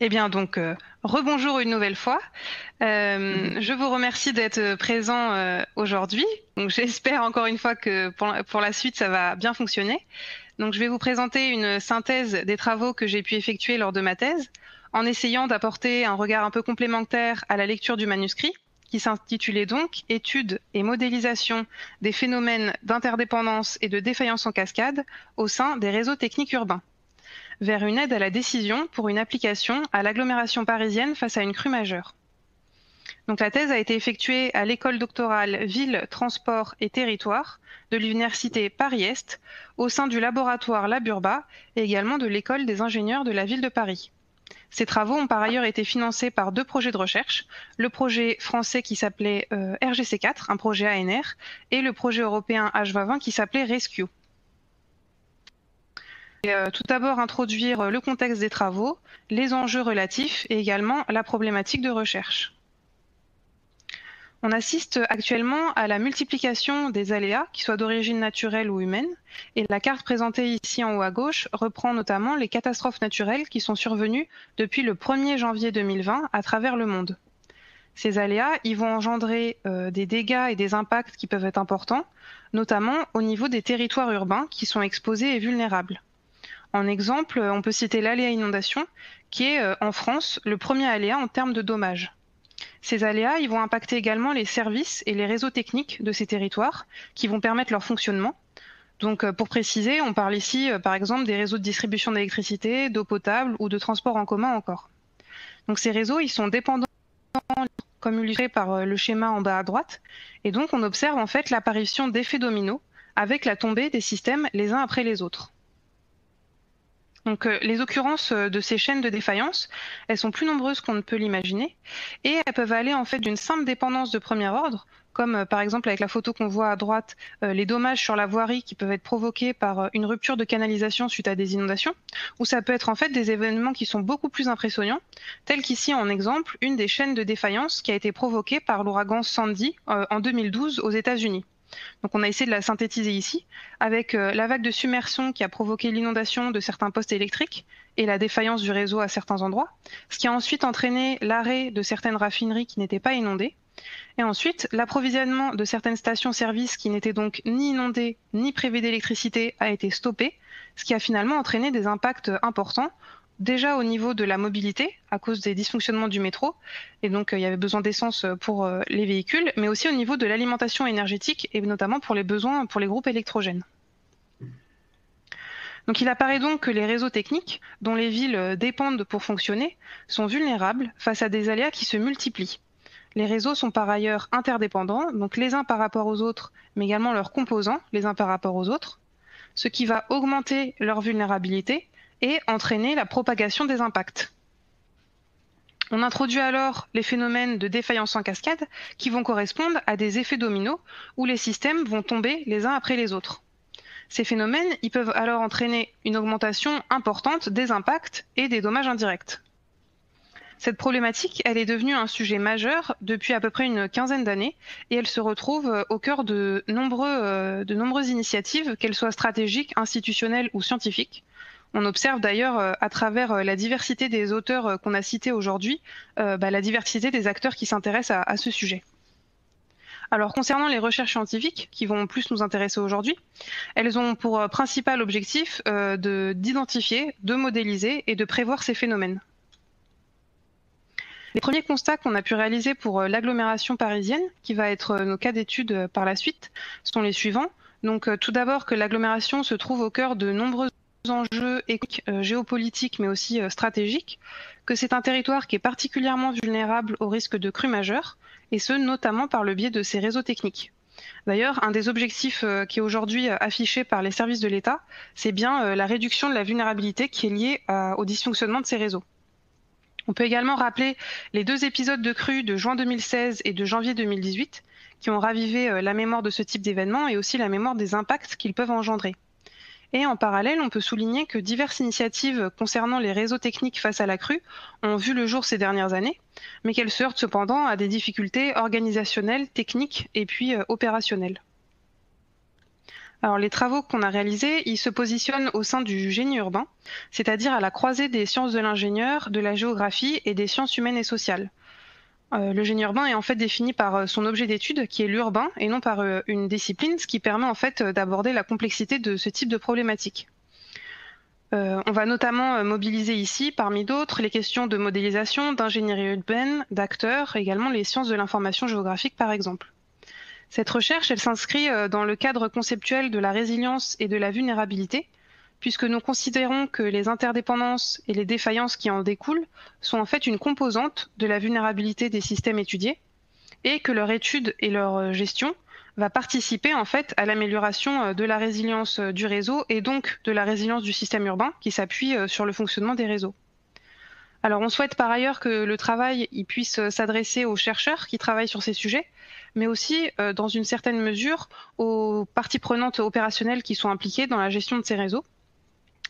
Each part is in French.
Eh bien, donc, rebonjour une nouvelle fois. Je vous remercie d'être présent aujourd'hui. Donc, j'espère encore une fois que pour la suite, ça va bien fonctionner. Donc, je vais vous présenter une synthèse des travaux que j'ai pu effectuer lors de ma thèse, en essayant d'apporter un regard un peu complémentaire à la lecture du manuscrit, qui s'intitulait donc Études et modélisation des phénomènes d'interdépendance et de défaillance en cascade au sein des réseaux techniques urbains, vers une aide à la décision pour une application à l'agglomération parisienne face à une crue majeure. Donc la thèse a été effectuée à l'école doctorale Ville, Transport et Territoire de l'Université Paris-Est, au sein du laboratoire Laburba et également de l'école des ingénieurs de la ville de Paris. Ces travaux ont par ailleurs été financés par deux projets de recherche, le projet français qui s'appelait RGC4, un projet ANR, et le projet européen H2020 qui s'appelait Rescue. Tout d'abord introduire le contexte des travaux, les enjeux relatifs et également la problématique de recherche. On assiste actuellement à la multiplication des aléas, qu'ils soient d'origine naturelle ou humaine, et la carte présentée ici en haut à gauche reprend notamment les catastrophes naturelles qui sont survenues depuis le 1er janvier 2020 à travers le monde. Ces aléas, ils vont engendrer des dégâts et des impacts qui peuvent être importants, notamment au niveau des territoires urbains qui sont exposés et vulnérables. En exemple, on peut citer l'aléa inondation, qui est en France le premier aléa en termes de dommages. Ces aléas, ils vont impacter également les services et les réseaux techniques de ces territoires, qui vont permettre leur fonctionnement. Donc, pour préciser, on parle ici, par exemple, des réseaux de distribution d'électricité, d'eau potable ou de transport en commun encore. Donc, ces réseaux, ils sont dépendants, comme illustré par le schéma en bas à droite, et donc on observe en fait l'apparition d'effets dominos avec la tombée des systèmes les uns après les autres. Donc, les occurrences de ces chaînes de défaillance, elles sont plus nombreuses qu'on ne peut l'imaginer, et elles peuvent aller en fait d'une simple dépendance de premier ordre, comme par exemple avec la photo qu'on voit à droite, les dommages sur la voirie qui peuvent être provoqués par une rupture de canalisation suite à des inondations, ou ça peut être en fait des événements qui sont beaucoup plus impressionnants, tels qu'ici en exemple une des chaînes de défaillance qui a été provoquée par l'ouragan Sandy en 2012 aux États-Unis. Donc on a essayé de la synthétiser ici, avec la vague de submersion qui a provoqué l'inondation de certains postes électriques et la défaillance du réseau à certains endroits, ce qui a ensuite entraîné l'arrêt de certaines raffineries qui n'étaient pas inondées, et ensuite l'approvisionnement de certaines stations-service qui n'étaient donc ni inondées ni privées d'électricité a été stoppé, ce qui a finalement entraîné des impacts importants, déjà au niveau de la mobilité, à cause des dysfonctionnements du métro, et donc il y avait besoin d'essence pour les véhicules, mais aussi au niveau de l'alimentation énergétique, et notamment pour les besoins pour les groupes électrogènes. Donc il apparaît donc que les réseaux techniques, dont les villes dépendent pour fonctionner, sont vulnérables face à des aléas qui se multiplient. Les réseaux sont par ailleurs interdépendants, donc les uns par rapport aux autres, mais également leurs composants, les uns par rapport aux autres, ce qui va augmenter leur vulnérabilité et entraîner la propagation des impacts. On introduit alors les phénomènes de défaillance en cascade qui vont correspondre à des effets dominos où les systèmes vont tomber les uns après les autres. Ces phénomènes, ils peuvent alors entraîner une augmentation importante des impacts et des dommages indirects. Cette problématique, elle est devenue un sujet majeur depuis à peu près une quinzaine d'années et elle se retrouve au cœur de nombreuses initiatives, qu'elles soient stratégiques, institutionnelles ou scientifiques. On observe d'ailleurs à travers la diversité des auteurs qu'on a cités aujourd'hui, la diversité des acteurs qui s'intéressent à ce sujet. Alors concernant les recherches scientifiques qui vont plus nous intéresser aujourd'hui, elles ont pour principal objectif d'identifier, de modéliser et de prévoir ces phénomènes. Les premiers constats qu'on a pu réaliser pour l'agglomération parisienne, qui va être nos cas d'étude par la suite, sont les suivants. Donc tout d'abord que l'agglomération se trouve au cœur de nombreux enjeux économiques, géopolitiques, mais aussi stratégiques, que c'est un territoire qui est particulièrement vulnérable au risque de crues majeures, et ce notamment par le biais de ses réseaux techniques. D'ailleurs, un des objectifs qui est aujourd'hui affiché par les services de l'État, c'est bien la réduction de la vulnérabilité qui est liée au dysfonctionnement de ces réseaux. On peut également rappeler les deux épisodes de crue de juin 2016 et de janvier 2018 qui ont ravivé la mémoire de ce type d'événements et aussi la mémoire des impacts qu'ils peuvent engendrer. Et en parallèle, on peut souligner que diverses initiatives concernant les réseaux techniques face à la crue ont vu le jour ces dernières années, mais qu'elles se heurtent cependant à des difficultés organisationnelles, techniques et puis opérationnelles. Alors les travaux qu'on a réalisés, ils se positionnent au sein du génie urbain, c'est-à-dire à la croisée des sciences de l'ingénieur, de la géographie et des sciences humaines et sociales. Le génie urbain est en fait défini par son objet d'étude, qui est l'urbain, et non par une discipline, ce qui permet en fait d'aborder la complexité de ce type de problématique. On va notamment mobiliser ici, parmi d'autres, les questions de modélisation, d'ingénierie urbaine, d'acteurs, également les sciences de l'information géographique par exemple. Cette recherche, elle s'inscrit dans le cadre conceptuel de la résilience et de la vulnérabilité, puisque nous considérons que les interdépendances et les défaillances qui en découlent sont en fait une composante de la vulnérabilité des systèmes étudiés, et que leur étude et leur gestion va participer en fait à l'amélioration de la résilience du réseau et donc de la résilience du système urbain qui s'appuie sur le fonctionnement des réseaux. Alors on souhaite par ailleurs que le travail puisse s'adresser aux chercheurs qui travaillent sur ces sujets, mais aussi dans une certaine mesure aux parties prenantes opérationnelles qui sont impliquées dans la gestion de ces réseaux.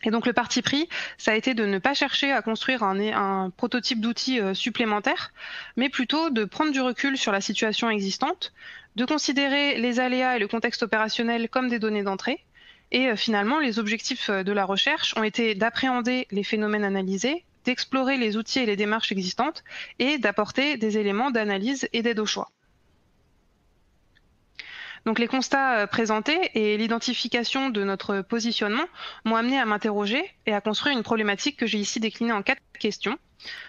Et donc le parti pris, ça a été de ne pas chercher à construire un prototype d'outil supplémentaire, mais plutôt de prendre du recul sur la situation existante, de considérer les aléas et le contexte opérationnel comme des données d'entrée. Et finalement, les objectifs de la recherche ont été d'appréhender les phénomènes analysés, d'explorer les outils et les démarches existantes, et d'apporter des éléments d'analyse et d'aide au choix. Donc les constats présentés et l'identification de notre positionnement m'ont amené à m'interroger et à construire une problématique que j'ai ici déclinée en 4 questions.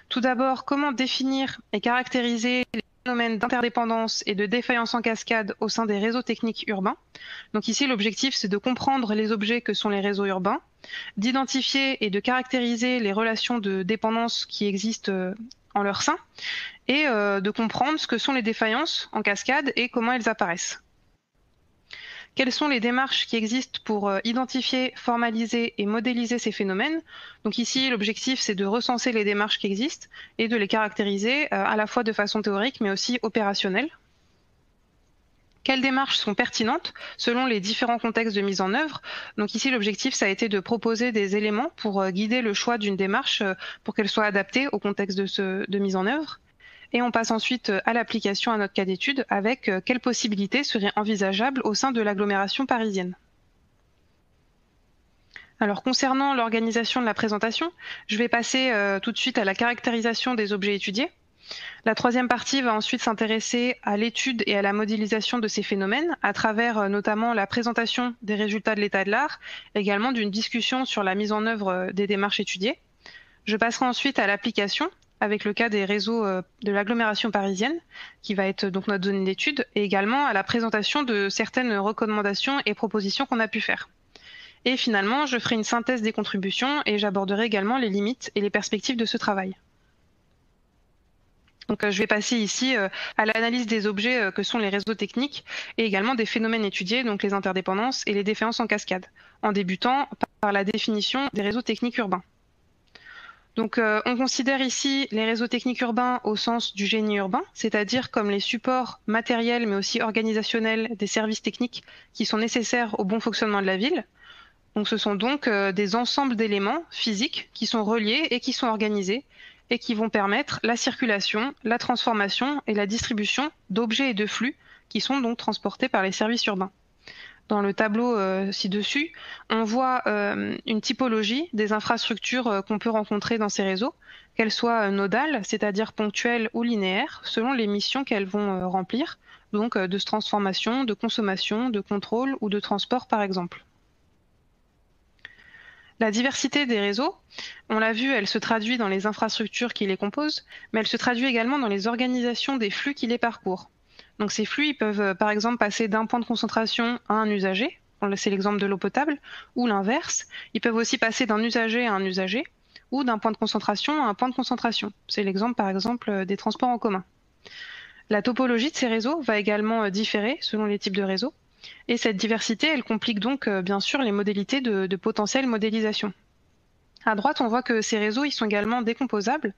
Tout d'abord, comment définir et caractériser les phénomènes d'interdépendance et de défaillance en cascade au sein des réseaux techniques urbains. Donc ici, l'objectif, c'est de comprendre les objets que sont les réseaux urbains, d'identifier et de caractériser les relations de dépendance qui existent en leur sein, et de comprendre ce que sont les défaillances en cascade et comment elles apparaissent. Quelles sont les démarches qui existent pour identifier, formaliser et modéliser ces phénomènes? Donc ici, l'objectif, c'est de recenser les démarches qui existent et de les caractériser à la fois de façon théorique, mais aussi opérationnelle. Quelles démarches sont pertinentes selon les différents contextes de mise en œuvre? Donc ici, l'objectif, ça a été de proposer des éléments pour guider le choix d'une démarche pour qu'elle soit adaptée au contexte de mise en œuvre. Et on passe ensuite à l'application à notre cas d'étude avec quelles possibilités seraient envisageables au sein de l'agglomération parisienne. Alors concernant l'organisation de la présentation, je vais passer tout de suite à la caractérisation des objets étudiés. La troisième partie va ensuite s'intéresser à l'étude et à la modélisation de ces phénomènes à travers notamment la présentation des résultats de l'état de l'art, également d'une discussion sur la mise en œuvre des démarches étudiées. Je passerai ensuite à l'application avec le cas des réseaux de l'agglomération parisienne, qui va être donc notre zone d'étude, et également à la présentation de certaines recommandations et propositions qu'on a pu faire. Et finalement, je ferai une synthèse des contributions et j'aborderai également les limites et les perspectives de ce travail. Donc je vais passer ici à l'analyse des objets que sont les réseaux techniques et également des phénomènes étudiés, donc les interdépendances et les défaillances en cascade, en débutant par la définition des réseaux techniques urbains. Donc on considère ici les réseaux techniques urbains au sens du génie urbain, c'est-à-dire comme les supports matériels mais aussi organisationnels des services techniques qui sont nécessaires au bon fonctionnement de la ville. Donc ce sont donc des ensembles d'éléments physiques qui sont reliés et qui sont organisés et qui vont permettre la circulation, la transformation et la distribution d'objets et de flux qui sont donc transportés par les services urbains. Dans le tableau ci-dessus, on voit une typologie des infrastructures qu'on peut rencontrer dans ces réseaux, qu'elles soient nodales, c'est-à-dire ponctuelles ou linéaires, selon les missions qu'elles vont remplir, donc de transformation, de consommation, de contrôle ou de transport par exemple. La diversité des réseaux, on l'a vu, elle se traduit dans les infrastructures qui les composent, mais elle se traduit également dans les organisations des flux qui les parcourent. Donc ces flux, ils peuvent par exemple passer d'un point de concentration à un usager, c'est l'exemple de l'eau potable, ou l'inverse. Ils peuvent aussi passer d'un usager à un usager, ou d'un point de concentration à un point de concentration. C'est l'exemple par exemple des transports en commun. La topologie de ces réseaux va également différer selon les types de réseaux, et cette diversité, elle complique donc bien sûr les modalités de potentielle modélisation. À droite, on voit que ces réseaux, ils sont également décomposables.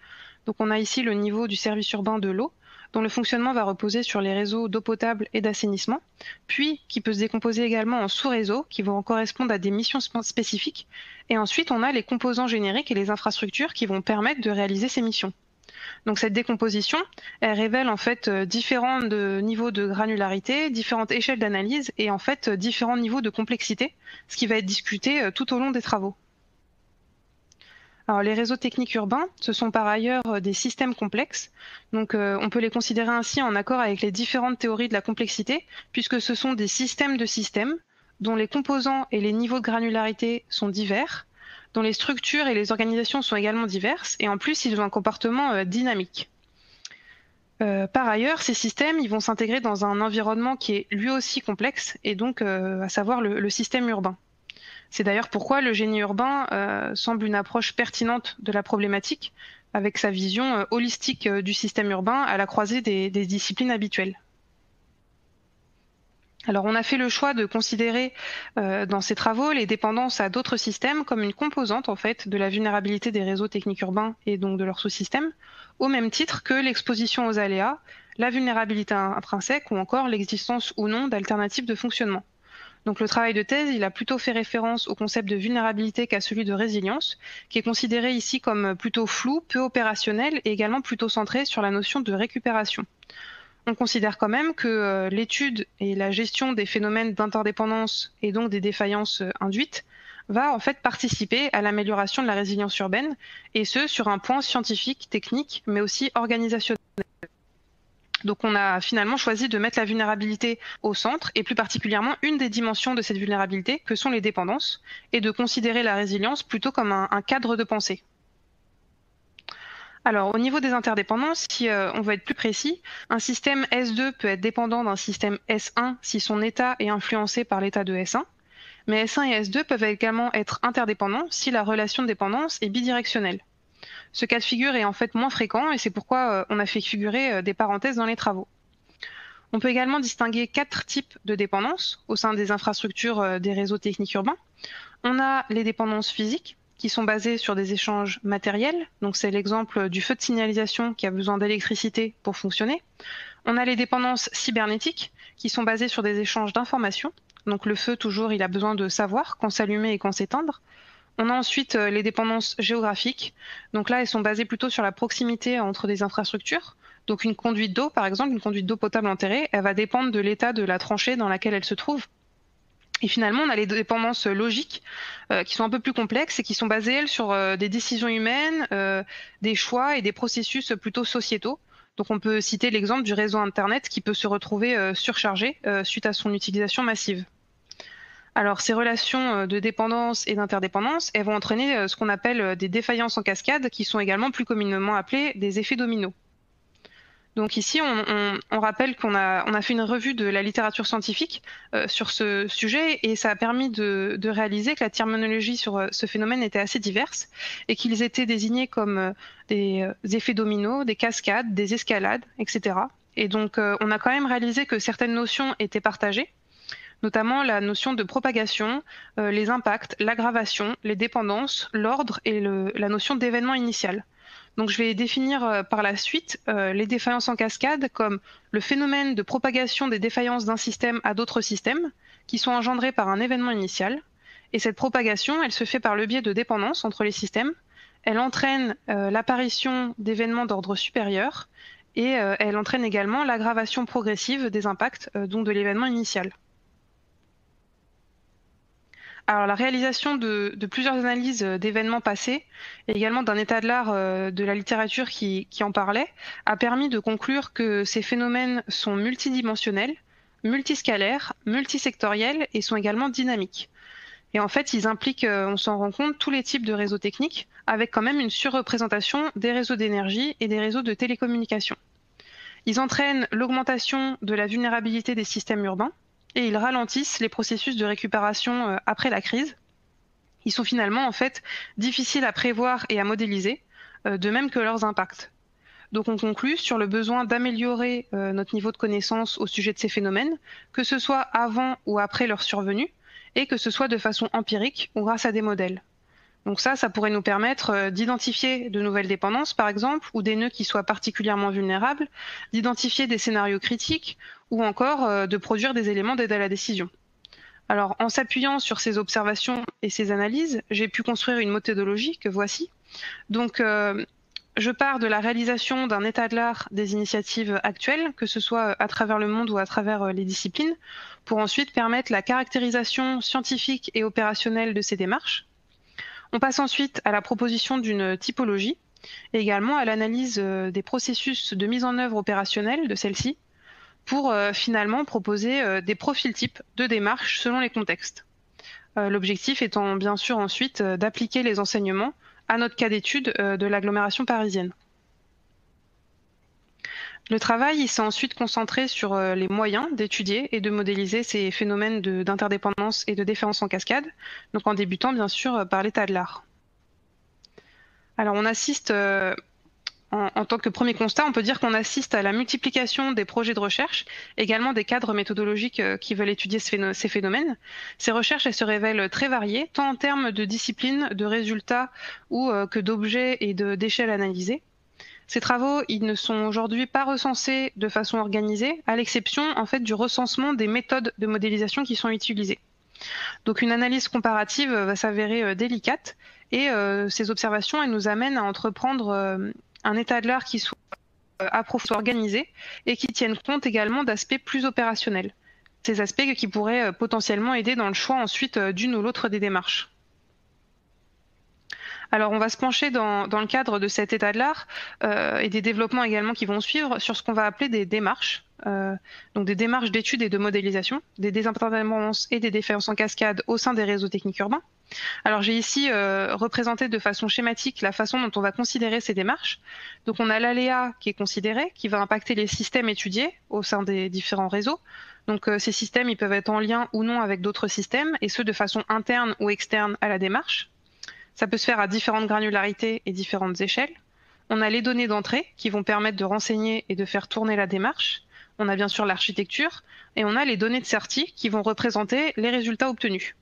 Donc on a ici le niveau du service urbain de l'eau, dont le fonctionnement va reposer sur les réseaux d'eau potable et d'assainissement, puis qui peut se décomposer également en sous-réseaux qui vont correspondre à des missions spécifiques. Et ensuite, on a les composants génériques et les infrastructures qui vont permettre de réaliser ces missions. Donc cette décomposition, elle révèle en fait différents niveaux de granularité, différentes échelles d'analyse et en fait différents niveaux de complexité, ce qui va être discuté tout au long des travaux. Alors, les réseaux techniques urbains, ce sont par ailleurs des systèmes complexes. Donc, on peut les considérer ainsi en accord avec les différentes théories de la complexité, puisque ce sont des systèmes de systèmes dont les composants et les niveaux de granularité sont divers, dont les structures et les organisations sont également diverses, et en plus, ils ont un comportement dynamique. Par ailleurs, ces systèmes ils vont s'intégrer dans un environnement qui est lui aussi complexe, et donc à savoir le système urbain. C'est d'ailleurs pourquoi le génie urbain semble une approche pertinente de la problématique, avec sa vision holistique du système urbain à la croisée des disciplines habituelles. Alors on a fait le choix de considérer dans ces travaux les dépendances à d'autres systèmes comme une composante en fait de la vulnérabilité des réseaux techniques urbains et donc de leurs sous-systèmes, au même titre que l'exposition aux aléas, la vulnérabilité intrinsèque ou encore l'existence ou non d'alternatives de fonctionnement. Donc le travail de thèse, il a plutôt fait référence au concept de vulnérabilité qu'à celui de résilience, qui est considéré ici comme plutôt flou, peu opérationnel et également plutôt centré sur la notion de récupération. On considère quand même que l'étude et la gestion des phénomènes d'interdépendance et donc des défaillances induites va en fait participer à l'amélioration de la résilience urbaine, et ce sur un point scientifique, technique, mais aussi organisationnel. Donc on a finalement choisi de mettre la vulnérabilité au centre, et plus particulièrement une des dimensions de cette vulnérabilité, que sont les dépendances, et de considérer la résilience plutôt comme un cadre de pensée. Alors au niveau des interdépendances, si on veut être plus précis, un système S2 peut être dépendant d'un système S1 si son état est influencé par l'état de S1, mais S1 et S2 peuvent également être interdépendants si la relation de dépendance est bidirectionnelle. Ce cas de figure est en fait moins fréquent et c'est pourquoi on a fait figurer des parenthèses dans les travaux. On peut également distinguer 4 types de dépendances au sein des infrastructures des réseaux techniques urbains. On a les dépendances physiques qui sont basées sur des échanges matériels. Donc c'est l'exemple du feu de signalisation qui a besoin d'électricité pour fonctionner. On a les dépendances cybernétiques qui sont basées sur des échanges d'informations. Donc le feu, toujours, il a besoin de savoir quand s'allumer et quand s'éteindre. On a ensuite les dépendances géographiques. Donc là, elles sont basées plutôt sur la proximité entre des infrastructures. Donc une conduite d'eau, par exemple, une conduite d'eau potable enterrée, elle va dépendre de l'état de la tranchée dans laquelle elle se trouve. Et finalement, on a les dépendances logiques qui sont un peu plus complexes et qui sont basées, elles, sur des décisions humaines, des choix et des processus plutôt sociétaux. Donc on peut citer l'exemple du réseau Internet qui peut se retrouver surchargé suite à son utilisation massive. Alors, ces relations de dépendance et d'interdépendance, elles vont entraîner ce qu'on appelle des défaillances en cascade, qui sont également plus communément appelées des effets dominos. Donc ici, on rappelle qu'on a fait une revue de la littérature scientifique sur ce sujet, et ça a permis de réaliser que la terminologie sur ce phénomène était assez diverse, et qu'ils étaient désignés comme des effets dominos, des cascades, des escalades, etc. Et donc, on a quand même réalisé que certaines notions étaient partagées, notamment la notion de propagation, les impacts, l'aggravation, les dépendances, l'ordre et la notion d'événement initial. Donc je vais définir par la suite les défaillances en cascade comme le phénomène de propagation des défaillances d'un système à d'autres systèmes qui sont engendrés par un événement initial. Et cette propagation, elle se fait par le biais de dépendances entre les systèmes. Elle entraîne l'apparition d'événements d'ordre supérieur, et elle entraîne également l'aggravation progressive des impacts donc de l'événement initial. Alors, la réalisation de plusieurs analyses d'événements passés et également d'un état de l'art de la littérature qui en parlait a permis de conclure que ces phénomènes sont multidimensionnels, multiscalaires, multisectoriels et sont également dynamiques. Et en fait, ils impliquent, on s'en rend compte, tous les types de réseaux techniques, avec quand même une surreprésentation des réseaux d'énergie et des réseaux de télécommunications. Ils entraînent l'augmentation de la vulnérabilité des systèmes urbains, et ils ralentissent les processus de récupération après la crise. Ils sont finalement en fait difficiles à prévoir et à modéliser, de même que leurs impacts. Donc on conclut sur le besoin d'améliorer notre niveau de connaissance au sujet de ces phénomènes, que ce soit avant ou après leur survenue, et que ce soit de façon empirique ou grâce à des modèles. Donc ça pourrait nous permettre d'identifier de nouvelles dépendances, par exemple, ou des nœuds qui soient particulièrement vulnérables, d'identifier des scénarios critiques, ou encore de produire des éléments d'aide à la décision. Alors, en s'appuyant sur ces observations et ces analyses, j'ai pu construire une méthodologie que voici. Donc, je pars de la réalisation d'un état de l'art des initiatives actuelles, que ce soit à travers le monde ou à travers les disciplines, pour ensuite permettre la caractérisation scientifique et opérationnelle de ces démarches. On passe ensuite à la proposition d'une typologie et également à l'analyse des processus de mise en œuvre opérationnelle de celle-ci pour finalement proposer des profils types de démarches selon les contextes. L'objectif étant bien sûr ensuite d'appliquer les enseignements à notre cas d'étude de l'agglomération parisienne. Le travail s'est ensuite concentré sur les moyens d'étudier et de modéliser ces phénomènes d'interdépendance et de différence en cascade, donc en débutant bien sûr par l'état de l'art. Alors on assiste, en tant que premier constat, on peut dire qu'on assiste à la multiplication des projets de recherche, également des cadres méthodologiques qui veulent étudier ces phénomènes. Ces recherches, elles se révèlent très variées, tant en termes de disciplines, de résultats ou que d'objets et d'échelles analysées. Ces travaux, ils ne sont aujourd'hui pas recensés de façon organisée, à l'exception en fait du recensement des méthodes de modélisation qui sont utilisées. Donc une analyse comparative va s'avérer délicate et ces observations, elles nous amènent à entreprendre un état de l'art qui soit approfondi, organisé et qui tienne compte également d'aspects plus opérationnels. Ces aspects qui pourraient potentiellement aider dans le choix ensuite d'une ou l'autre des démarches. Alors, on va se pencher dans le cadre de cet état de l'art et des développements également qui vont suivre sur ce qu'on va appeler des démarches, donc des démarches d'études et de modélisation, des désinterdépendances et des différences en cascade au sein des réseaux techniques urbains. Alors, j'ai ici représenté de façon schématique la façon dont on va considérer ces démarches. Donc, on a l'aléa qui est considéré, qui va impacter les systèmes étudiés au sein des différents réseaux. Donc, ces systèmes, ils peuvent être en lien ou non avec d'autres systèmes, et ce de façon interne ou externe à la démarche. Ça peut se faire à différentes granularités et différentes échelles. On a les données d'entrée qui vont permettre de renseigner et de faire tourner la démarche. On a bien sûr l'architecture et on a les données de sortie qui vont représenter les résultats obtenus.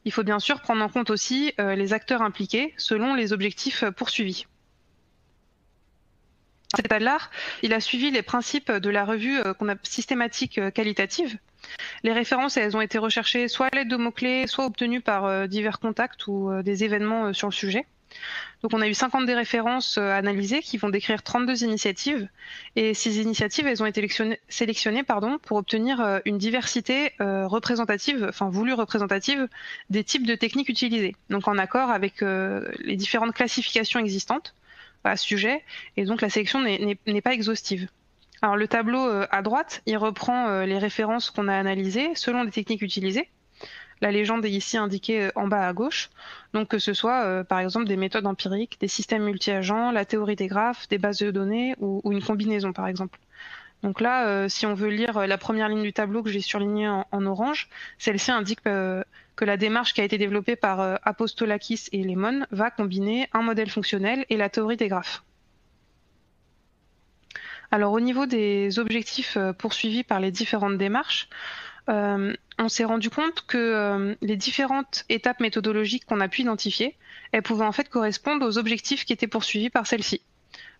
Il faut bien sûr prendre en compte aussi les acteurs impliqués selon les objectifs poursuivis. Cet état de l'art, il a suivi les principes de la revue qu'on a systématique qualitative. Les références, elles ont été recherchées soit à l'aide de mots-clés, soit obtenues par divers contacts ou des événements sur le sujet. Donc on a eu 50 des références analysées qui vont décrire 32 initiatives. Et ces initiatives, elles ont été sélectionnées pour obtenir une diversité représentative, enfin voulue représentative, des types de techniques utilisées. Donc en accord avec les différentes classifications existantes à ce sujet. Et donc la sélection n'est pas exhaustive. Alors le tableau à droite, il reprend les références qu'on a analysées selon les techniques utilisées. La légende est ici indiquée en bas à gauche. Donc que ce soit par exemple des méthodes empiriques, des systèmes multi-agents, la théorie des graphes, des bases de données ou une combinaison par exemple. Donc là, si on veut lire la première ligne du tableau que j'ai surlignée en orange, celle-ci indique que la démarche qui a été développée par Apostolakis et Lemon va combiner un modèle fonctionnel et la théorie des graphes. Alors au niveau des objectifs poursuivis par les différentes démarches, on s'est rendu compte que les différentes étapes méthodologiques qu'on a pu identifier, elles pouvaient en fait correspondre aux objectifs qui étaient poursuivis par celles-ci.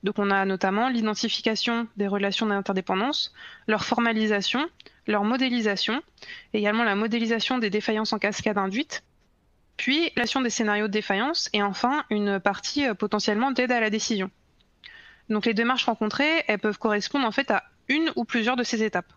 Donc on a notamment l'identification des relations d'interdépendance, leur formalisation, leur modélisation, également la modélisation des défaillances en cascade induites, puis l'action des scénarios de défaillance et enfin une partie potentiellement d'aide à la décision. Donc les démarches rencontrées, elles peuvent correspondre en fait à une ou plusieurs de ces étapes.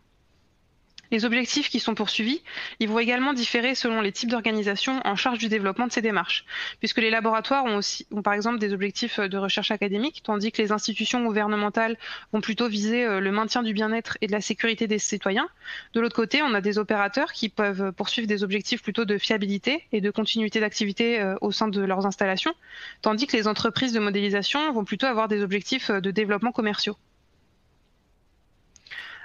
Les objectifs qui sont poursuivis, ils vont également différer selon les types d'organisations en charge du développement de ces démarches, puisque les laboratoires ont par exemple des objectifs de recherche académique, tandis que les institutions gouvernementales vont plutôt viser le maintien du bien-être et de la sécurité des citoyens. De l'autre côté, on a des opérateurs qui peuvent poursuivre des objectifs plutôt de fiabilité et de continuité d'activité au sein de leurs installations, tandis que les entreprises de modélisation vont plutôt avoir des objectifs de développement commerciaux.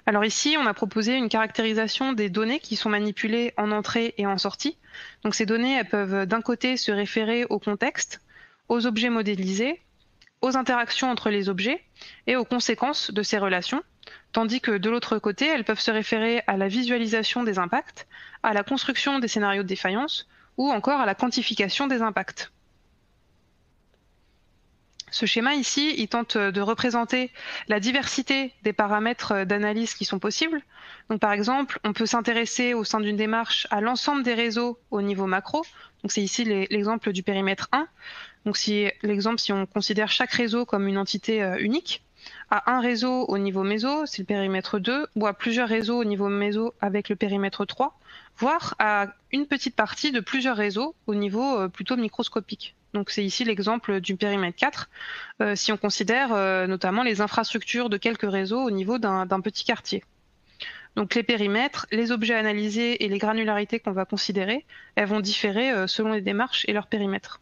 Alors ici, on a proposé une caractérisation des données qui sont manipulées en entrée et en sortie. Donc ces données, elles peuvent d'un côté se référer au contexte, aux objets modélisés, aux interactions entre les objets et aux conséquences de ces relations, tandis que de l'autre côté, elles peuvent se référer à la visualisation des impacts, à la construction des scénarios de défaillance ou encore à la quantification des impacts. Ce schéma ici, il tente de représenter la diversité des paramètres d'analyse qui sont possibles. Donc, par exemple, on peut s'intéresser au sein d'une démarche à l'ensemble des réseaux au niveau macro. Donc, c'est ici l'exemple du périmètre 1. Donc si on considère chaque réseau comme une entité unique, à un réseau au niveau méso, c'est le périmètre 2, ou à plusieurs réseaux au niveau méso avec le périmètre 3, voire à une petite partie de plusieurs réseaux au niveau plutôt microscopique. Donc c'est ici l'exemple du périmètre 4, si on considère notamment les infrastructures de quelques réseaux au niveau d'un petit quartier. Donc les périmètres, les objets analysés et les granularités qu'on va considérer, elles vont différer selon les démarches et leur périmètre.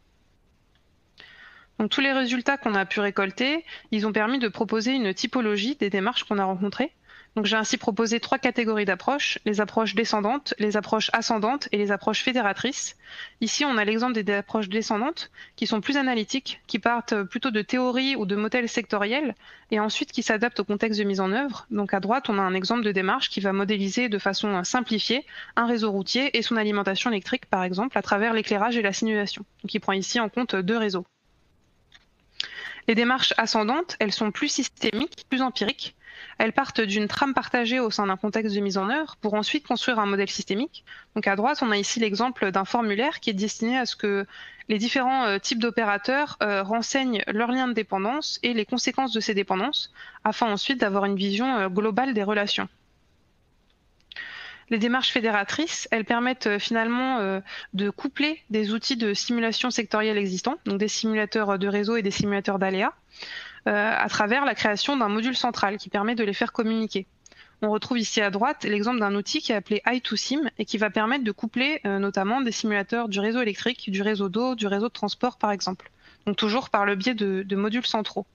Donc tous les résultats qu'on a pu récolter, ils ont permis de proposer une typologie des démarches qu'on a rencontrées. Donc j'ai ainsi proposé 3 catégories d'approches, les approches descendantes, les approches ascendantes et les approches fédératrices. Ici, on a l'exemple des approches descendantes qui sont plus analytiques, qui partent plutôt de théories ou de modèles sectoriels et ensuite qui s'adaptent au contexte de mise en œuvre. Donc à droite, on a un exemple de démarche qui va modéliser de façon simplifiée un réseau routier et son alimentation électrique, par exemple, à travers l'éclairage et la signalisation. Donc il prend ici en compte 2 réseaux. Les démarches ascendantes, elles sont plus systémiques, plus empiriques. Elles partent d'une trame partagée au sein d'un contexte de mise en œuvre pour ensuite construire un modèle systémique. Donc à droite, on a ici l'exemple d'un formulaire qui est destiné à ce que les différents types d'opérateurs renseignent leurs liens de dépendance et les conséquences de ces dépendances, afin ensuite d'avoir une vision globale des relations. Les démarches fédératrices, elles permettent finalement de coupler des outils de simulation sectorielle existants, donc des simulateurs de réseau et des simulateurs d'aléas, à travers la création d'un module central qui permet de les faire communiquer. On retrouve ici à droite l'exemple d'un outil qui est appelé I2Sim et qui va permettre de coupler notamment des simulateurs du réseau électrique, du réseau d'eau, du réseau de transport par exemple. Donc toujours par le biais de modules centraux.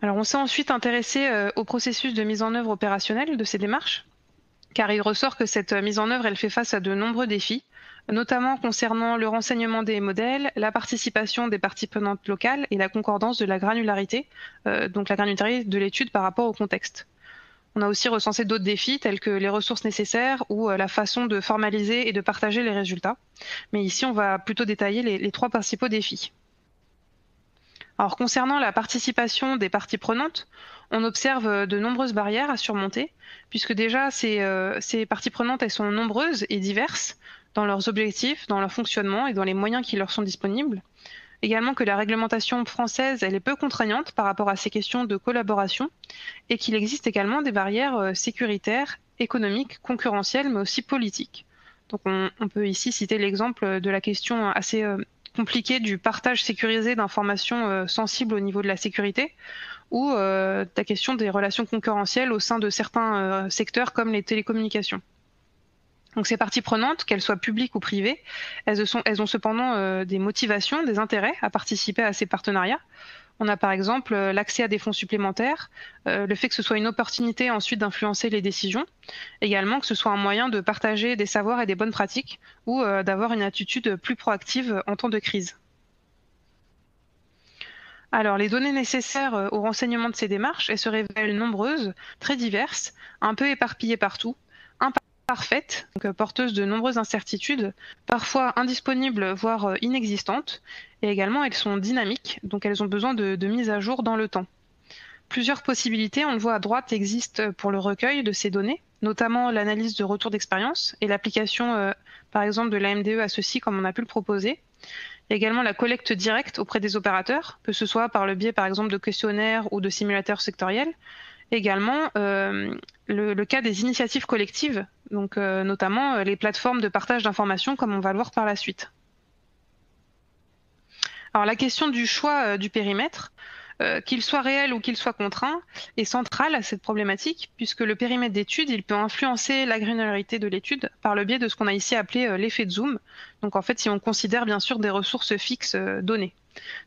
Alors on s'est ensuite intéressé au processus de mise en œuvre opérationnelle de ces démarches, car il ressort que cette mise en œuvre, elle fait face à de nombreux défis, notamment concernant le renseignement des modèles, la participation des parties prenantes locales et la concordance de la granularité, donc la granularité de l'étude par rapport au contexte. On a aussi recensé d'autres défis tels que les ressources nécessaires ou la façon de formaliser et de partager les résultats. Mais ici, on va plutôt détailler les 3 principaux défis. Alors concernant la participation des parties prenantes, on observe de nombreuses barrières à surmonter, puisque déjà ces parties prenantes, elles sont nombreuses et diverses dans leurs objectifs, dans leur fonctionnement et dans les moyens qui leur sont disponibles. Également que la réglementation française, elle est peu contraignante par rapport à ces questions de collaboration et qu'il existe également des barrières sécuritaires, économiques, concurrentielles, mais aussi politiques. Donc on peut ici citer l'exemple de la question assez compliqué du partage sécurisé d'informations sensibles au niveau de la sécurité ou la question des relations concurrentielles au sein de certains secteurs comme les télécommunications. Donc ces parties prenantes, qu'elles soient publiques ou privées, elles ont cependant des motivations, des intérêts à participer à ces partenariats. On a par exemple l'accès à des fonds supplémentaires, le fait que ce soit une opportunité ensuite d'influencer les décisions, également que ce soit un moyen de partager des savoirs et des bonnes pratiques ou d'avoir une attitude plus proactive en temps de crise. Alors, les données nécessaires au renseignement de ces démarches, elles se révèlent nombreuses, très diverses, un peu éparpillées partout, imparfaites, donc porteuses de nombreuses incertitudes, parfois indisponibles, voire inexistantes, et également elles sont dynamiques, donc elles ont besoin de mise à jour dans le temps. Plusieurs possibilités, on le voit à droite, existent pour le recueil de ces données, notamment l'analyse de retour d'expérience et l'application, par exemple, de l'AMDE à ceci, comme on a pu le proposer. Il y a également la collecte directe auprès des opérateurs, que ce soit par le biais, par exemple, de questionnaires ou de simulateurs sectoriels. Également, le cas des initiatives collectives, donc notamment les plateformes de partage d'informations, comme on va le voir par la suite. Alors la question du choix du périmètre, qu'il soit réel ou qu'il soit contraint, est centrale à cette problématique, puisque le périmètre d'étude, il peut influencer la granularité de l'étude par le biais de ce qu'on a ici appelé l'effet de zoom. Donc en fait, si on considère bien sûr des ressources fixes données.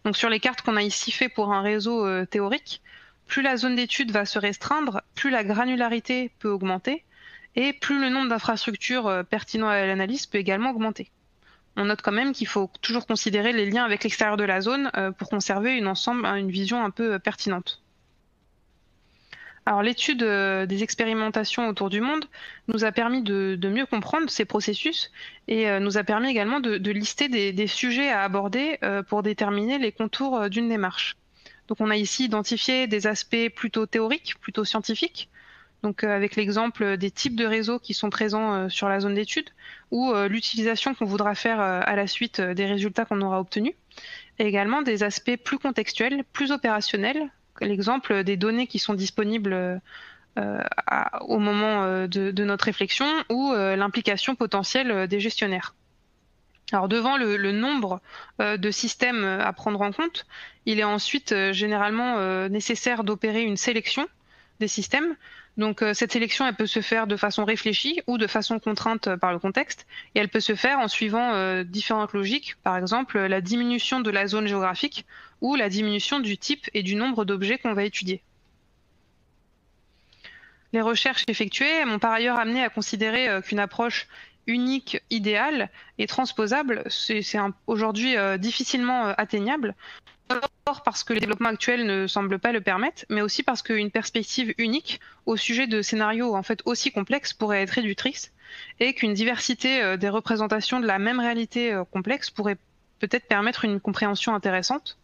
Donc sur les cartes qu'on a ici fait pour un réseau théorique, plus la zone d'étude va se restreindre, plus la granularité peut augmenter, et plus le nombre d'infrastructures pertinents à l'analyse peut également augmenter. On note quand même qu'il faut toujours considérer les liens avec l'extérieur de la zone pour conserver une vision un peu pertinente. Alors l'étude des expérimentations autour du monde nous a permis de mieux comprendre ces processus et nous a permis également de lister des sujets à aborder pour déterminer les contours d'une démarche. Donc on a ici identifié des aspects plutôt théoriques, plutôt scientifiques, Donc avec l'exemple des types de réseaux qui sont présents sur la zone d'étude ou l'utilisation qu'on voudra faire à la suite des résultats qu'on aura obtenus. Et également des aspects plus contextuels, plus opérationnels, l'exemple des données qui sont disponibles au moment de notre réflexion ou l'implication potentielle des gestionnaires. Alors devant le nombre de systèmes à prendre en compte, il est ensuite généralement nécessaire d'opérer une sélection des systèmes. Donc cette sélection, elle peut se faire de façon réfléchie ou de façon contrainte par le contexte, et elle peut se faire en suivant différentes logiques, par exemple la diminution de la zone géographique ou la diminution du type et du nombre d'objets qu'on va étudier. Les recherches effectuées m'ont par ailleurs amené à considérer qu'une approche unique, idéale et transposable, c'est aujourd'hui difficilement atteignable. D'abord parce que les développements actuels ne semblent pas le permettre, mais aussi parce qu'une perspective unique au sujet de scénarios en fait aussi complexes pourrait être réductrice, et qu'une diversité des représentations de la même réalité complexe pourrait peut-être permettre une compréhension intéressante.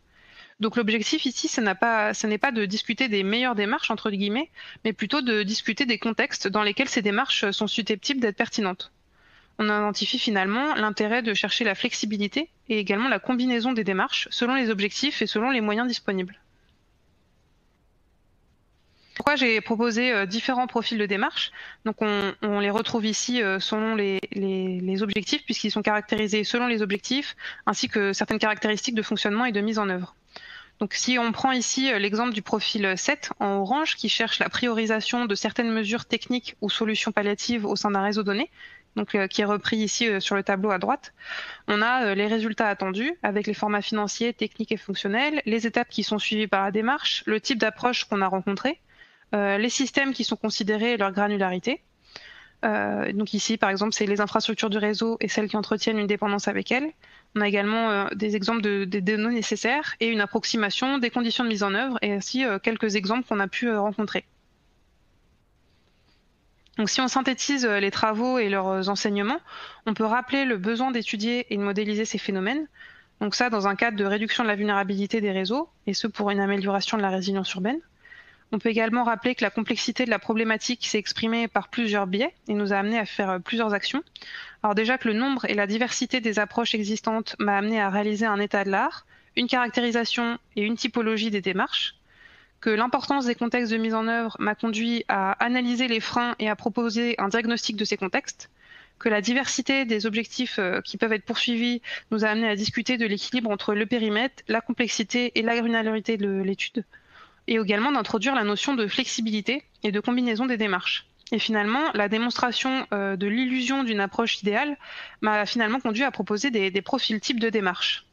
Donc l'objectif ici, ce n'est pas de discuter des meilleures démarches, entre guillemets, mais plutôt de discuter des contextes dans lesquels ces démarches sont susceptibles d'être pertinentes. On identifie finalement l'intérêt de chercher la flexibilité et également la combinaison des démarches selon les objectifs et selon les moyens disponibles. Pourquoi j'ai proposé différents profils de démarche? Donc on les retrouve ici selon les objectifs, puisqu'ils sont caractérisés selon les objectifs, ainsi que certaines caractéristiques de fonctionnement et de mise en œuvre. Donc si on prend ici l'exemple du profil 7 en orange, qui cherche la priorisation de certaines mesures techniques ou solutions palliatives au sein d'un réseau donné, donc qui est repris ici sur le tableau à droite, on a les résultats attendus avec les formats financiers, techniques et fonctionnels, les étapes qui sont suivies par la démarche, le type d'approche qu'on a rencontré, les systèmes qui sont considérés et leur granularité. Donc ici, par exemple, c'est les infrastructures du réseau et celles qui entretiennent une dépendance avec elles. On a également des exemples des données nécessaires et une approximation des conditions de mise en œuvre, et ainsi quelques exemples qu'on a pu rencontrer. Donc si on synthétise les travaux et leurs enseignements, on peut rappeler le besoin d'étudier et de modéliser ces phénomènes. Donc ça, dans un cadre de réduction de la vulnérabilité des réseaux, et ce pour une amélioration de la résilience urbaine. On peut également rappeler que la complexité de la problématique s'est exprimée par plusieurs biais et nous a amené à faire plusieurs actions. Alors déjà que le nombre et la diversité des approches existantes m'a amené à réaliser un état de l'art, une caractérisation et une typologie des démarches, que l'importance des contextes de mise en œuvre m'a conduit à analyser les freins et à proposer un diagnostic de ces contextes, que la diversité des objectifs qui peuvent être poursuivis nous a amené à discuter de l'équilibre entre le périmètre, la complexité et la granularité de l'étude, et également d'introduire la notion de flexibilité et de combinaison des démarches. Et finalement, la démonstration de l'illusion d'une approche idéale m'a finalement conduit à proposer des profils types de démarches.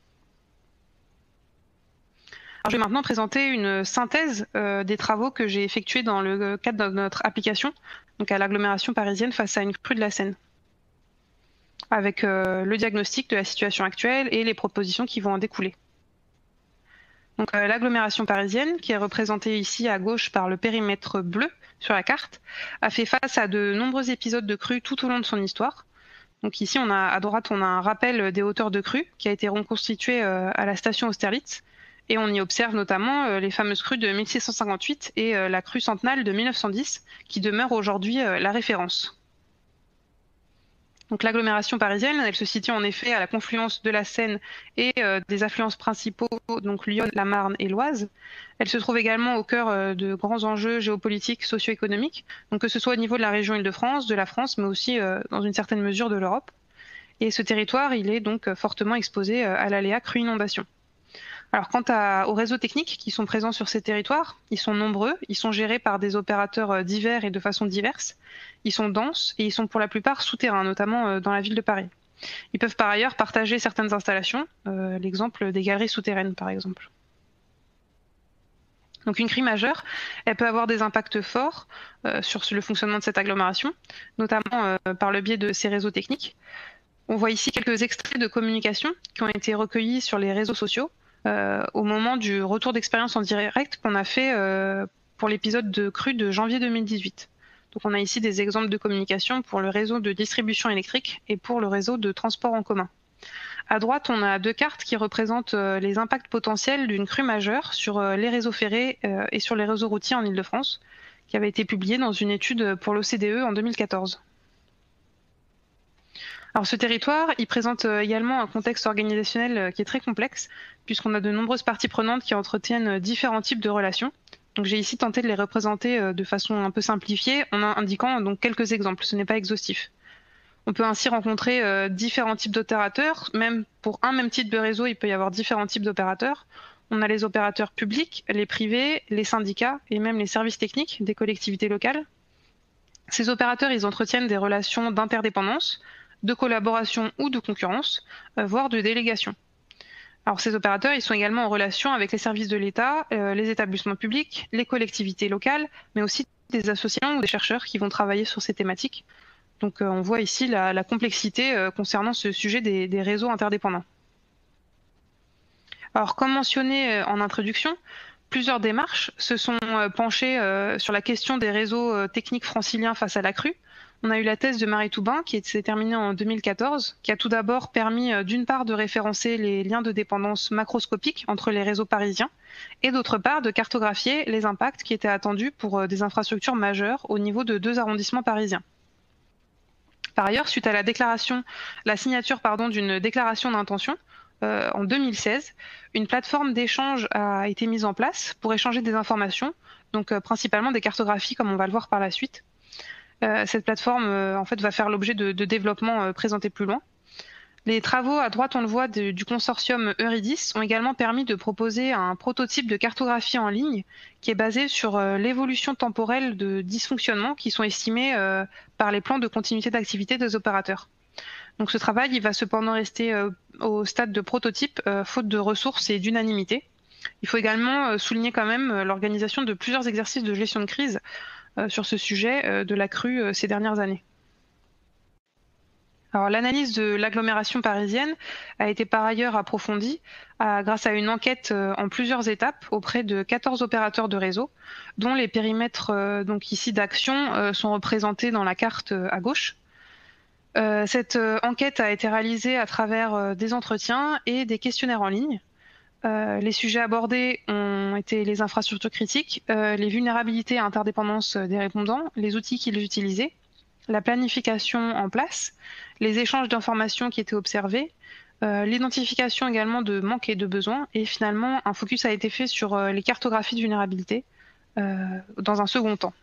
Alors, je vais maintenant présenter une synthèse des travaux que j'ai effectués dans le cadre de notre application, donc à l'agglomération parisienne face à une crue de la Seine, avec le diagnostic de la situation actuelle et les propositions qui vont en découler. Donc l'agglomération parisienne, qui est représentée ici à gauche par le périmètre bleu sur la carte, a fait face à de nombreux épisodes de crues tout au long de son histoire. Donc ici, à droite, on a un rappel des hauteurs de crues qui a été reconstitué à la station Austerlitz. Et on y observe notamment les fameuses crues de 1658 et la crue centenale de 1910, qui demeure aujourd'hui la référence. Donc l'agglomération parisienne, elle se situe en effet à la confluence de la Seine et des affluents principaux, donc Lyon, la Marne et l'Oise. Elle se trouve également au cœur de grands enjeux géopolitiques, socio-économiques, donc que ce soit au niveau de la région Île-de-France, de la France, mais aussi dans une certaine mesure de l'Europe. Et ce territoire, il est donc fortement exposé à l'aléa crue-inondation. Alors quant aux réseaux techniques qui sont présents sur ces territoires, ils sont nombreux, ils sont gérés par des opérateurs divers et de façon diverse, ils sont denses et ils sont pour la plupart souterrains, notamment dans la ville de Paris. Ils peuvent par ailleurs partager certaines installations, l'exemple des galeries souterraines par exemple. Donc une crue majeure, elle peut avoir des impacts forts sur le fonctionnement de cette agglomération, notamment par le biais de ces réseaux techniques. On voit ici quelques extraits de communication qui ont été recueillis sur les réseaux sociaux, au moment du retour d'expérience en direct qu'on a fait pour l'épisode de crue de janvier 2018. Donc on a ici des exemples de communication pour le réseau de distribution électrique et pour le réseau de transport en commun. À droite, on a deux cartes qui représentent les impacts potentiels d'une crue majeure sur les réseaux ferrés et sur les réseaux routiers en Île-de-France, qui avait été publié dans une étude pour l'OCDE en 2014. Alors ce territoire, il présente également un contexte organisationnel qui est très complexe, puisqu'on a de nombreuses parties prenantes qui entretiennent différents types de relations. Donc j'ai ici tenté de les représenter de façon un peu simplifiée, en indiquant donc quelques exemples, ce n'est pas exhaustif. On peut ainsi rencontrer différents types d'opérateurs, même pour un même type de réseau, il peut y avoir différents types d'opérateurs. On a les opérateurs publics, les privés, les syndicats et même les services techniques des collectivités locales. Ces opérateurs, ils entretiennent des relations d'interdépendance, de collaboration ou de concurrence, voire de délégation. Alors ces opérateurs, ils sont également en relation avec les services de l'État, les établissements publics, les collectivités locales, mais aussi des associations ou des chercheurs qui vont travailler sur ces thématiques. Donc on voit ici la complexité concernant ce sujet des réseaux interdépendants. Alors comme mentionné en introduction, plusieurs démarches se sont penchées sur la question des réseaux techniques franciliens face à la crue. On a eu la thèse de Marie Toubin qui s'est terminée en 2014, qui a tout d'abord permis d'une part de référencer les liens de dépendance macroscopiques entre les réseaux parisiens et d'autre part de cartographier les impacts qui étaient attendus pour des infrastructures majeures au niveau de 2 arrondissements parisiens. Par ailleurs, suite à la signature d'une déclaration d'intention en 2016, une plateforme d'échange a été mise en place pour échanger des informations, donc principalement des cartographies comme on va le voir par la suite. Cette plateforme en fait, va faire l'objet de développements présentés plus loin. Les travaux à droite, on le voit, du consortium Euridis ont également permis de proposer un prototype de cartographie en ligne qui est basé sur l'évolution temporelle de dysfonctionnements qui sont estimés par les plans de continuité d'activité des opérateurs. Donc ce travail, il va cependant rester au stade de prototype, faute de ressources et d'unanimité. Il faut également souligner quand même l'organisation de plusieurs exercices de gestion de crise sur ce sujet de la crue ces dernières années. Alors, l'analyse de l'agglomération parisienne a été par ailleurs approfondie grâce à une enquête en plusieurs étapes auprès de 14 opérateurs de réseau, dont les périmètres donc ici d'action sont représentés dans la carte à gauche. Cette enquête a été réalisée à travers des entretiens et des questionnaires en ligne. Les sujets abordés ont été les infrastructures critiques, les vulnérabilités et interdépendances des répondants, les outils qu'ils utilisaient, la planification en place, les échanges d'informations qui étaient observés, l'identification également de manques et de besoins, et finalement un focus a été fait sur les cartographies de vulnérabilité dans un second temps.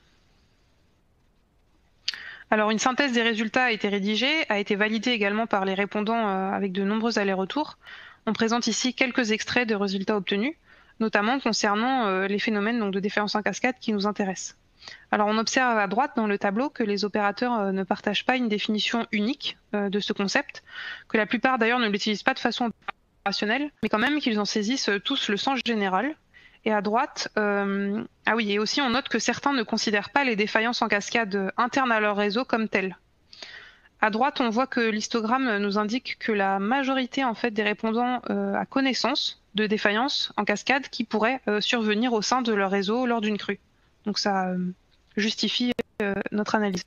Alors une synthèse des résultats a été rédigée, a été validée également par les répondants avec de nombreux allers-retours. On présente ici quelques extraits de résultats obtenus, notamment concernant les phénomènes donc, de défaillance en cascade qui nous intéressent. Alors on observe à droite dans le tableau que les opérateurs ne partagent pas une définition unique de ce concept, que la plupart d'ailleurs ne l'utilisent pas de façon opérationnelle, mais quand même qu'ils en saisissent tous le sens général. Et à droite, ah oui, et aussi on note que certains ne considèrent pas les défaillances en cascade internes à leur réseau comme telles. À droite, on voit que l'histogramme nous indique que la majorité en fait, des répondants a connaissance de défaillances en cascade qui pourraient survenir au sein de leur réseau lors d'une crue. Donc ça justifie notre analyse.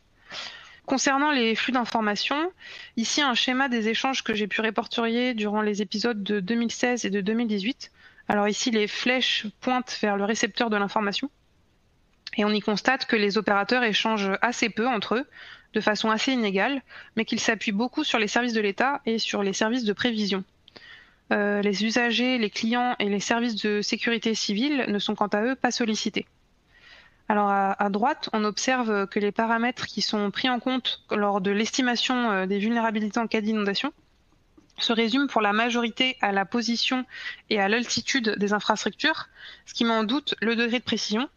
Concernant les flux d'informations, ici un schéma des échanges que j'ai pu répertorier durant les épisodes de 2016 et de 2018. Alors ici, les flèches pointent vers le récepteur de l'information. Et on y constate que les opérateurs échangent assez peu entre eux, de façon assez inégale, mais qu'ils s'appuient beaucoup sur les services de l'État et sur les services de prévision. Les usagers, les clients et les services de sécurité civile ne sont quant à eux pas sollicités. Alors à droite, on observe que les paramètres qui sont pris en compte lors de l'estimation des vulnérabilités en cas d'inondation se résument pour la majorité à la position et à l'altitude des infrastructures, ce qui met en doute le degré de précision,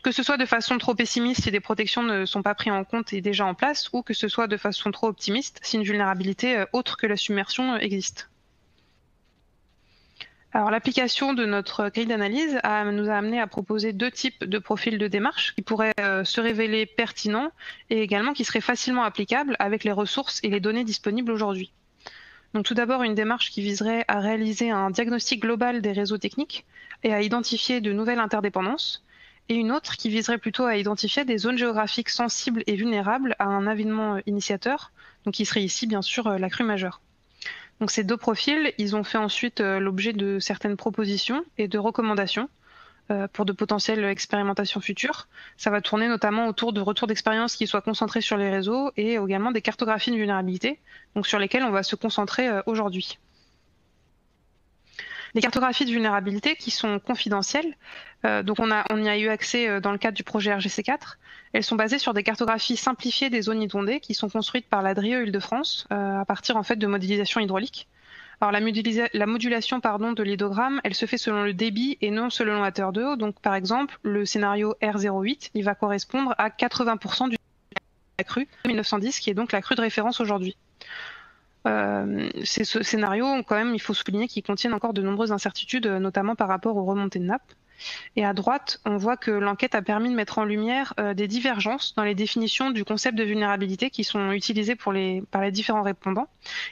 que ce soit de façon trop pessimiste si des protections ne sont pas prises en compte et déjà en place, ou que ce soit de façon trop optimiste si une vulnérabilité autre que la submersion existe. Alors l'application de notre grille d'analyse nous a amené à proposer 2 types de profils de démarche qui pourraient se révéler pertinents et également qui seraient facilement applicables avec les ressources et les données disponibles aujourd'hui. Donc tout d'abord une démarche qui viserait à réaliser un diagnostic global des réseaux techniques et à identifier de nouvelles interdépendances, et une autre qui viserait plutôt à identifier des zones géographiques sensibles et vulnérables à un événement initiateur, donc qui serait ici bien sûr la crue majeure. Donc ces 2 profils, ils ont fait ensuite l'objet de certaines propositions et de recommandations pour de potentielles expérimentations futures. Ça va tourner notamment autour de retours d'expérience qui soient concentrés sur les réseaux et également des cartographies de vulnérabilité, donc sur lesquelles on va se concentrer aujourd'hui. Les cartographies de vulnérabilité qui sont confidentielles, donc on y a eu accès dans le cadre du projet RGC4. Elles sont basées sur des cartographies simplifiées des zones inondées qui sont construites par la DRIE Île-de-France à partir en fait de modélisation hydraulique. Alors la modulation de l'hydrogramme, elle se fait selon le débit et non selon la hauteur de eau. Donc par exemple, le scénario R08, il va correspondre à 80% de la crue 1910, qui est donc la crue de référence aujourd'hui. Ces scénarios, quand même, il faut souligner qu'ils contiennent encore de nombreuses incertitudes, notamment par rapport aux remontées de nappe. Et à droite, on voit que l'enquête a permis de mettre en lumière des divergences dans les définitions du concept de vulnérabilité qui sont utilisées par les différents répondants.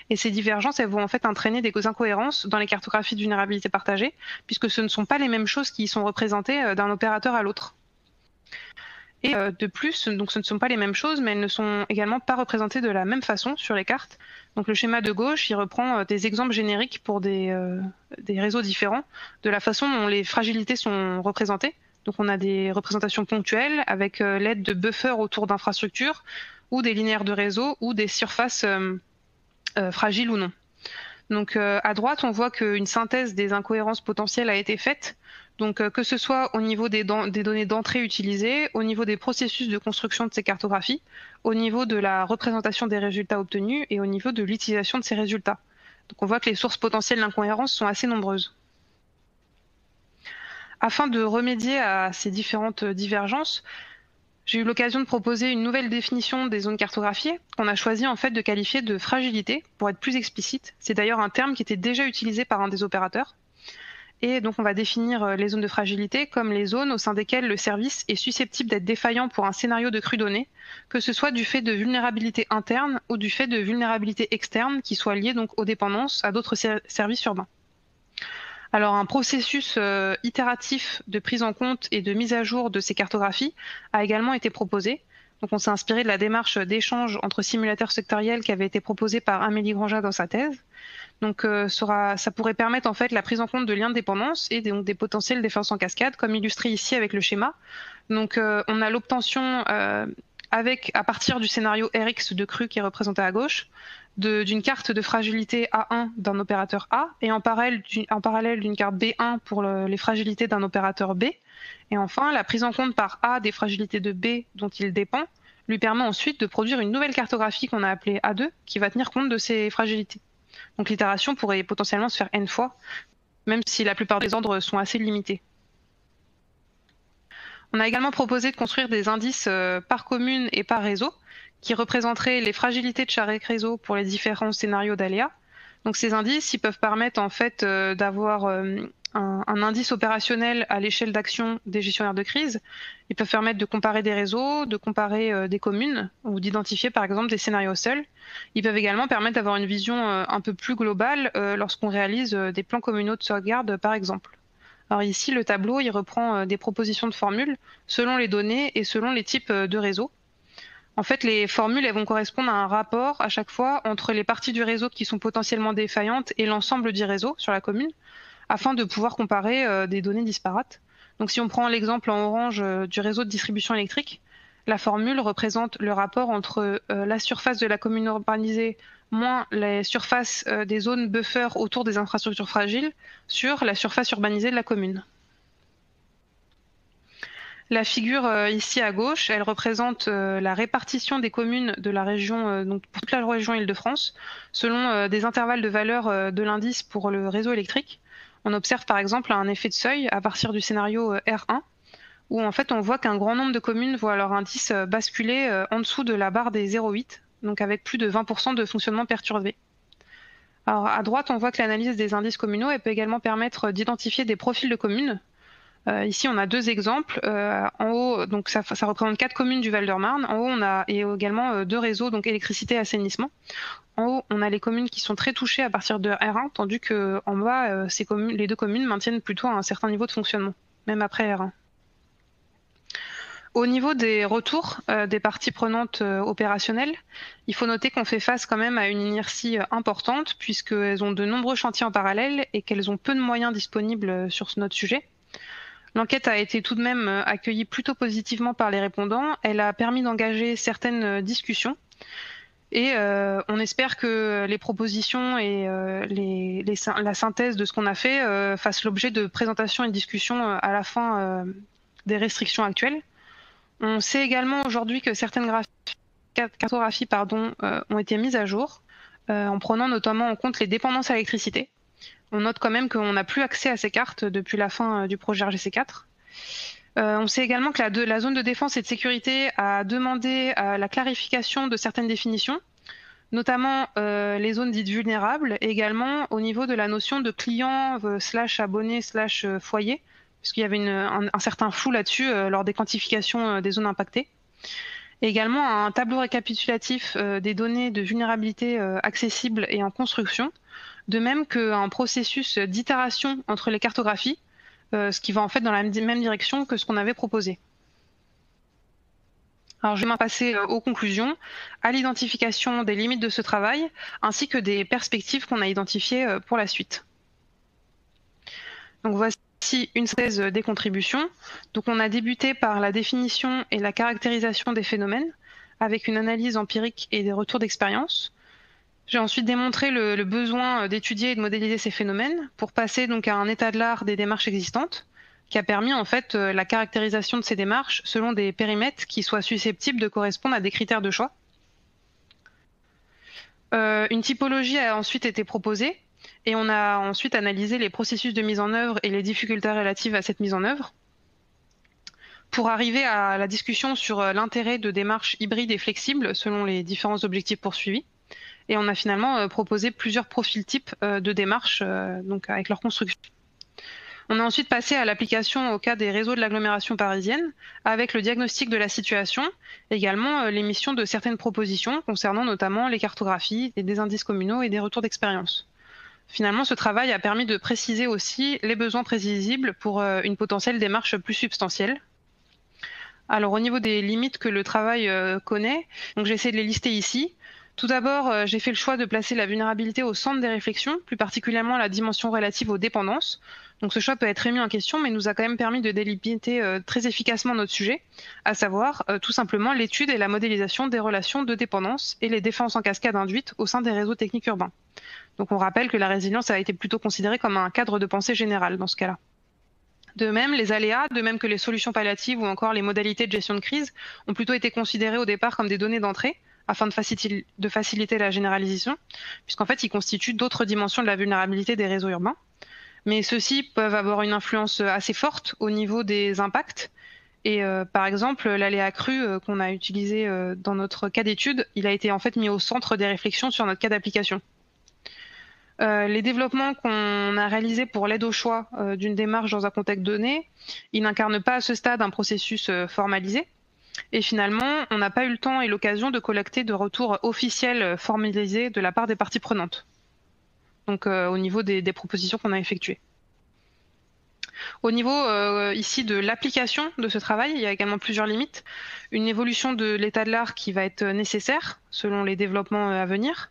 Et ces divergences, elles vont en fait entraîner des incohérences dans les cartographies de vulnérabilité partagées, puisque ce ne sont pas les mêmes choses qui sont représentées d'un opérateur à l'autre. Et de plus, donc ce ne sont pas les mêmes choses, mais elles ne sont également pas représentées de la même façon sur les cartes. Donc le schéma de gauche, il reprend des exemples génériques pour des réseaux différents, de la façon dont les fragilités sont représentées. Donc on a des représentations ponctuelles avec l'aide de buffers autour d'infrastructures, ou des linéaires de réseau, ou des surfaces fragiles ou non. Donc à droite, on voit qu'une synthèse des incohérences potentielles a été faite. Donc que ce soit au niveau des données d'entrée utilisées, au niveau des processus de construction de ces cartographies, au niveau de la représentation des résultats obtenus et au niveau de l'utilisation de ces résultats. Donc on voit que les sources potentielles d'incohérence sont assez nombreuses. Afin de remédier à ces différentes divergences, j'ai eu l'occasion de proposer une nouvelle définition des zones cartographiées qu'on a choisi en fait de qualifier de fragilité pour être plus explicite. C'est d'ailleurs un terme qui était déjà utilisé par un des opérateurs. Et donc on va définir les zones de fragilité comme les zones au sein desquelles le service est susceptible d'être défaillant pour un scénario de crue donné, que ce soit du fait de vulnérabilité interne ou du fait de vulnérabilité externe qui soit liée donc aux dépendances à d'autres services urbains. Alors un processus itératif de prise en compte et de mise à jour de ces cartographies a également été proposé. Donc on s'est inspiré de la démarche d'échange entre simulateurs sectoriels qui avait été proposée par Amélie Grandjean dans sa thèse. Donc ça pourrait permettre en fait la prise en compte de liens de dépendance et donc des potentiels défenses en cascade, comme illustré ici avec le schéma. Donc on a l'obtention à partir du scénario Rx de crue qui est représenté à gauche, d'une carte de fragilité A1 d'un opérateur A et en parallèle d'une carte B1 pour les fragilités d'un opérateur B. Et enfin, la prise en compte par A des fragilités de B dont il dépend lui permet ensuite de produire une nouvelle cartographie qu'on a appelée A2 qui va tenir compte de ces fragilités. Donc l'itération pourrait potentiellement se faire n fois, même si la plupart des ordres sont assez limités. On a également proposé de construire des indices par commune et par réseau qui représenteraient les fragilités de chaque réseau pour les différents scénarios d'aléas. Donc ces indices, ils peuvent permettre en fait d'avoir un indice opérationnel à l'échelle d'action des gestionnaires de crise. Ils peuvent permettre de comparer des réseaux, de comparer des communes ou d'identifier par exemple des scénarios seuls. Ils peuvent également permettre d'avoir une vision un peu plus globale lorsqu'on réalise des plans communaux de sauvegarde par exemple. Alors ici, le tableau, il reprend des propositions de formules selon les données et selon les types de réseaux. En fait, les formules, elles vont correspondre à un rapport à chaque fois entre les parties du réseau qui sont potentiellement défaillantes et l'ensemble du réseau sur la commune, afin de pouvoir comparer des données disparates. Donc si on prend l'exemple en orange du réseau de distribution électrique, la formule représente le rapport entre la surface de la commune urbanisée moins les surfaces des zones buffer autour des infrastructures fragiles sur la surface urbanisée de la commune. La figure ici à gauche, elle représente la répartition des communes de la région, donc pour toute la région Île-de-France, selon des intervalles de valeur de l'indice pour le réseau électrique. On observe par exemple un effet de seuil à partir du scénario R1, où en fait on voit qu'un grand nombre de communes voient leur indice basculer en dessous de la barre des 0,8, donc avec plus de 20% de fonctionnement perturbé. Alors à droite, on voit que l'analyse des indices communaux elle peut également permettre d'identifier des profils de communes. Ici, on a deux exemples. En haut, donc ça représente 4 communes du Val-de-Marne. En haut, on a également 2 réseaux, donc électricité et assainissement. En haut, on a les communes qui sont très touchées à partir de R1, tandis que en bas, les deux communes maintiennent plutôt un certain niveau de fonctionnement, même après R1. Au niveau des retours des parties prenantes opérationnelles, il faut noter qu'on fait face quand même à une inertie importante, puisqu'elles ont de nombreux chantiers en parallèle et qu'elles ont peu de moyens disponibles sur notre sujet. L'enquête a été tout de même accueillie plutôt positivement par les répondants. Elle a permis d'engager certaines discussions. Et on espère que les propositions et la synthèse de ce qu'on a fait fassent l'objet de présentations et de discussions à la fin des restrictions actuelles. On sait également aujourd'hui que certaines cartographies ont été mises à jour, en prenant notamment en compte les dépendances à l'électricité. On note quand même qu'on n'a plus accès à ces cartes depuis la fin du projet RGC4. On sait également que la zone de défense et de sécurité a demandé la clarification de certaines définitions, notamment les zones dites vulnérables, et également au niveau de la notion de client /abonné /foyer, puisqu'il y avait un certain flou là-dessus lors des quantifications des zones impactées. Et également un tableau récapitulatif des données de vulnérabilité accessibles et en construction, de même qu'un processus d'itération entre les cartographies, ce qui va en fait dans la même direction que ce qu'on avait proposé. Alors, je vais m'en passer aux conclusions, à l'identification des limites de ce travail, ainsi que des perspectives qu'on a identifiées pour la suite. Donc, voici une synthèse des contributions. Donc, on a débuté par la définition et la caractérisation des phénomènes, avec une analyse empirique et des retours d'expérience. J'ai ensuite démontré le besoin d'étudier et de modéliser ces phénomènes pour passer donc à un état de l'art des démarches existantes, qui a permis en fait la caractérisation de ces démarches selon des périmètres qui soient susceptibles de correspondre à des critères de choix. Une typologie a ensuite été proposée et on a ensuite analysé les processus de mise en œuvre et les difficultés relatives à cette mise en œuvre pour arriver à la discussion sur l'intérêt de démarches hybrides et flexibles selon les différents objectifs poursuivis. Et on a finalement proposé plusieurs profils types de démarches donc avec leur construction. On a ensuite passé à l'application au cas des réseaux de l'agglomération parisienne, avec le diagnostic de la situation, également l'émission de certaines propositions concernant notamment les cartographies, des indices communaux et des retours d'expérience. Finalement, ce travail a permis de préciser aussi les besoins prévisibles pour une potentielle démarche plus substantielle. Alors au niveau des limites que le travail connaît, donc j'ai essayé de les lister ici. Tout d'abord, j'ai fait le choix de placer la vulnérabilité au centre des réflexions, plus particulièrement la dimension relative aux dépendances. Donc ce choix peut être remis en question, mais nous a quand même permis de délimiter très efficacement notre sujet, à savoir tout simplement l'étude et la modélisation des relations de dépendance et les défenses en cascade induites au sein des réseaux techniques urbains. Donc on rappelle que la résilience a été plutôt considérée comme un cadre de pensée général dans ce cas-là. De même, les aléas, de même que les solutions palliatives ou encore les modalités de gestion de crise, ont plutôt été considérées au départ comme des données d'entrée, afin de faciliter la généralisation, puisqu'en fait, ils constituent d'autres dimensions de la vulnérabilité des réseaux urbains. Mais ceux-ci peuvent avoir une influence assez forte au niveau des impacts. Et par exemple, l'aléa cru qu'on a utilisé dans notre cas d'étude, il a été en fait mis au centre des réflexions sur notre cas d'application. Les développements qu'on a réalisés pour l'aide au choix d'une démarche dans un contexte donné, ils n'incarnent pas à ce stade un processus formalisé. Et finalement, on n'a pas eu le temps et l'occasion de collecter de retours officiels formalisés de la part des parties prenantes, donc au niveau des propositions qu'on a effectuées. Au niveau ici de l'application de ce travail, il y a également plusieurs limites. Une évolution de l'état de l'art qui va être nécessaire selon les développements à venir.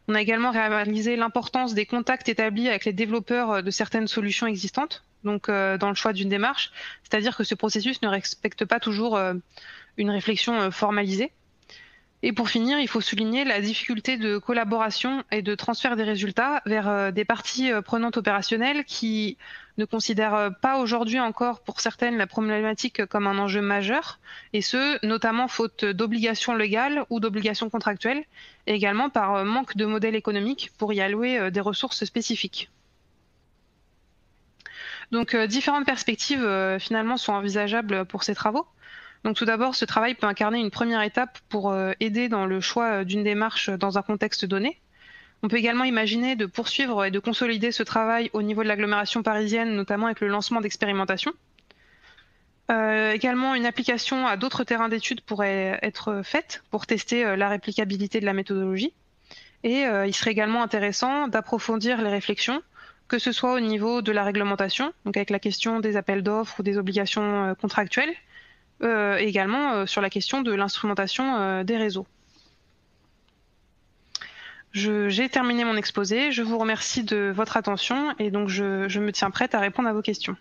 On a également réalisé l'importance des contacts établis avec les développeurs de certaines solutions existantes, donc dans le choix d'une démarche, c'est-à-dire que ce processus ne respecte pas toujours une réflexion formalisée. Et pour finir, il faut souligner la difficulté de collaboration et de transfert des résultats vers des parties prenantes opérationnelles qui ne considèrent pas aujourd'hui encore pour certaines la problématique comme un enjeu majeur, et ce, notamment faute d'obligations légales ou d'obligations contractuelles, et également par manque de modèle économique pour y allouer des ressources spécifiques. Donc différentes perspectives finalement sont envisageables pour ces travaux. Donc tout d'abord, ce travail peut incarner une première étape pour aider dans le choix d'une démarche dans un contexte donné. On peut également imaginer de poursuivre et de consolider ce travail au niveau de l'agglomération parisienne, notamment avec le lancement d'expérimentations. Également, une application à d'autres terrains d'études pourrait être faite pour tester la réplicabilité de la méthodologie. Et il serait également intéressant d'approfondir les réflexions, que ce soit au niveau de la réglementation, donc avec la question des appels d'offres ou des obligations contractuelles, et également sur la question de l'instrumentation des réseaux. J'ai terminé mon exposé, je vous remercie de votre attention et donc je me tiens prête à répondre à vos questions.